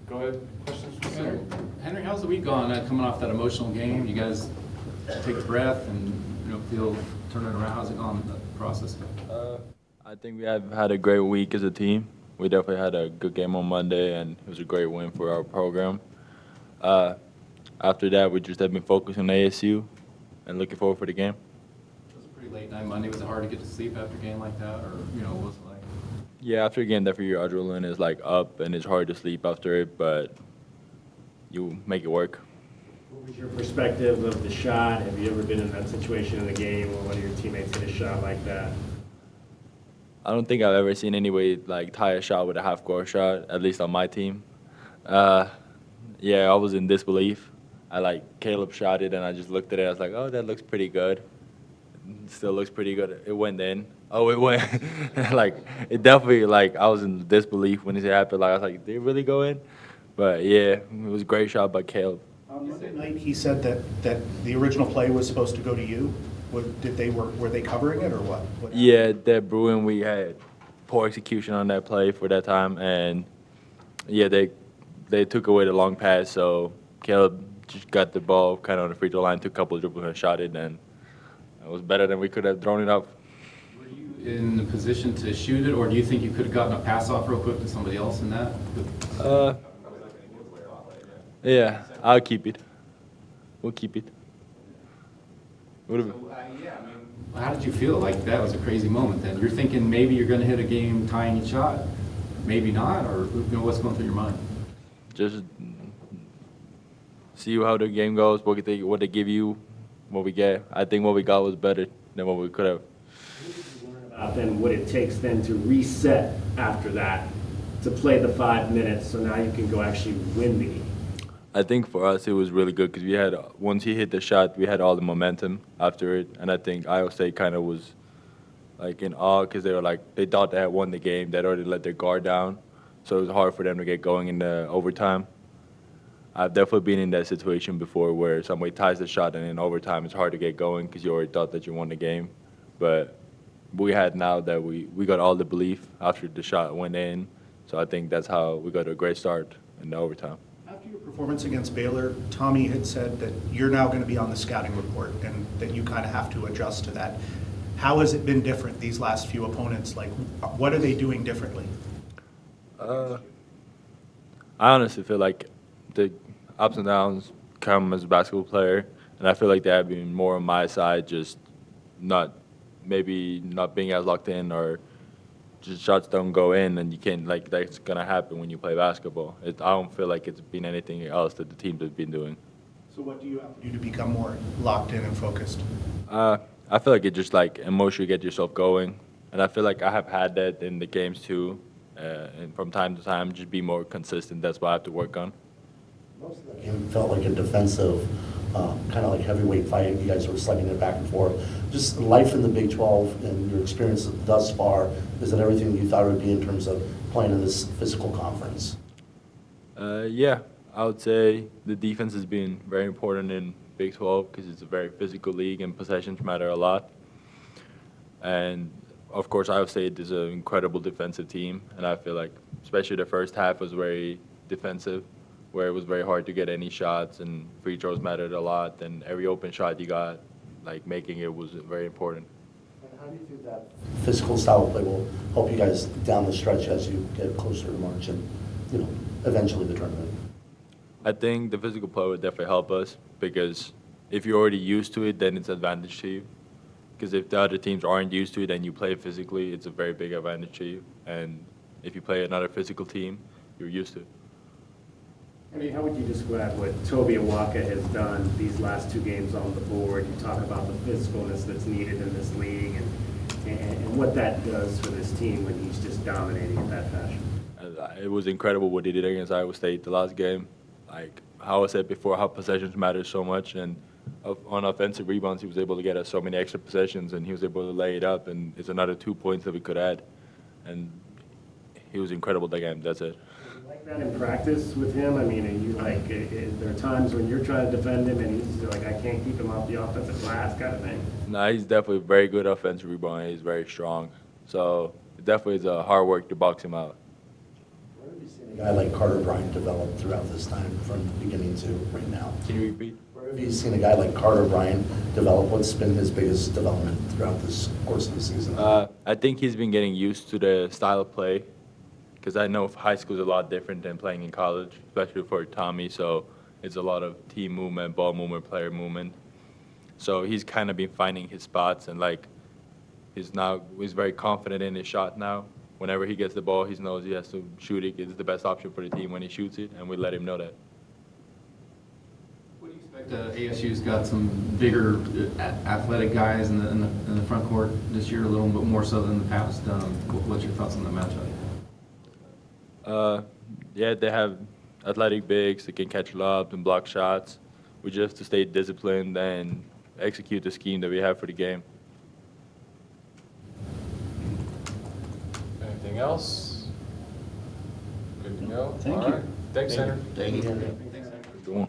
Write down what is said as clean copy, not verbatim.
Go ahead. Questions for So, Henry? Henry, how's the week gone? Coming off that emotional game, you guys take a breath and feel turn it around. How's it gone? The process. I think we have had a great week as a team. We definitely had a good game on Monday, and it was a great win for our program. After that, we just have been focused on ASU and looking forward for the game. It was a pretty late night Monday. Was it hard to get to sleep after a game like that, or what was it like? Yeah, after a game, definitely your adrenaline is like up, and it's hard to sleep after it, but you make it work. What was your perspective of the shot? Have you ever been in that situation in a game where one of your teammates hit a shot like that? I don't think I've ever seen anybody like tie a shot with a half-court shot, at least on my team. Yeah, I was in disbelief. Caleb shot it, and I just looked at it. I was like, oh, that looks pretty good. It still looks pretty good. It went in. Oh, it went. It definitely, I was in disbelief when it happened. I was like, did it really go in? But, yeah, it was a great shot by Caleb. On Monday night, he said that the original play was supposed to go to you. Were they covering it or what? Yeah, that Bruin, we had poor execution on that play for that time, and yeah, they took away the long pass, so Caleb just got the ball kind of on the free throw line, took a couple of dribbles and shot it, and it was better than we could have thrown it up. Were you in the position to shoot it, or do you think you could have gotten a pass off real quick to somebody else in that? Yeah, I'll keep it. We'll keep it. How did you feel? Like that was a crazy moment. Then you're thinking maybe you're going to hit a game-tying shot, maybe not, or what's going through your mind? Just see how the game goes, what they give you, what we get. I think what we got was better than what we could have. About then what it takes then to reset after that, to play the 5 minutes, so now you can go actually win the game. I think for us it was really good because we had once he hit the shot, we had all the momentum after it, and I think Iowa State kind of was in awe because they thought they had won the game. They'd already let their guard down, so it was hard for them to get going in the overtime. I've definitely been in that situation before where somebody ties the shot and in overtime it's hard to get going because you already thought that you won the game. But we had now that we got all the belief after the shot went in, so I think that's how we got a great start in the overtime. After your performance against Baylor, Tommy had said that you're now going to be on the scouting report and that you kind of have to adjust to that. How has it been different these last few opponents? What are they doing differently? I honestly feel like the ups and downs come as a basketball player, and I feel like they have been more on my side, just not being as locked in or just shots don't go in, and you can't that's gonna happen when you play basketball. I don't feel like it's been anything else that the teams have been doing. So what do you have to do to become more locked in and focused? I feel like it just emotionally get yourself going, and I feel like I have had that in the games too, and from time to time just be more consistent. That's what I have to work on. Most of the game felt like a defensive, kind of like heavyweight fight. You guys were slugging it back and forth. Just life in the Big 12 and your experience thus far, is it everything you thought it would be in terms of playing in this physical conference? Yeah, I would say the defense has been very important in Big 12 because it's a very physical league and possessions matter a lot. And of course, Iowa State is an incredible defensive team, and I feel like especially the first half was very defensive, where it was very hard to get any shots and free throws mattered a lot, and every open shot you got, making it was very important. And how do you think that physical style of play will help you guys down the stretch as you get closer to March and, eventually the tournament? I think the physical play would definitely help us because if you're already used to it, then it's an advantage to you. Because if the other teams aren't used to it and you play physically, it's a very big advantage to you. And if you play another physical team, you're used to it. How would you describe what Toby Awaka has done these last 2 games on the board? You talk about the physicalness that's needed in this league and what that does for this team when he's just dominating in that fashion. It was incredible what he did against Iowa State the last game. How I said before, how possessions matter so much, and on offensive rebounds, he was able to get us so many extra possessions, and he was able to lay it up, and it's another 2 points that we could add. And he was incredible that game. That's it. Like that in practice with him? I mean, there are times when you're trying to defend him and he's like, I can't keep him off the offensive glass kind of thing. No, he's definitely very good offensive rebound. He's very strong. So it definitely is a hard work to box him out. Where have you seen A guy like Carter Bryant develop throughout this time from beginning to right now? Can you repeat? Where have you seen a guy like Carter Bryant develop? What's been his biggest development throughout this course of the season? I think he's been getting used to the style of play, because I know high school is a lot different than playing in college, especially for Tommy. So it's a lot of team movement, ball movement, player movement. So he's kind of been finding his spots, and like he's very confident in his shot now. Whenever he gets the ball, he knows he has to shoot it. It's the best option for the team when he shoots it, and we let him know that. What do you expect? ASU's got some bigger athletic guys in the front court this year, a little bit more so than the past. What's your thoughts on the matchup? Yeah, they have athletic bigs that can catch lobs and block shots. We just have to stay disciplined and execute the scheme that we have for the game. Anything else? Good to go? Thank All you. right. Thanks, Henry. Thank you. Good one.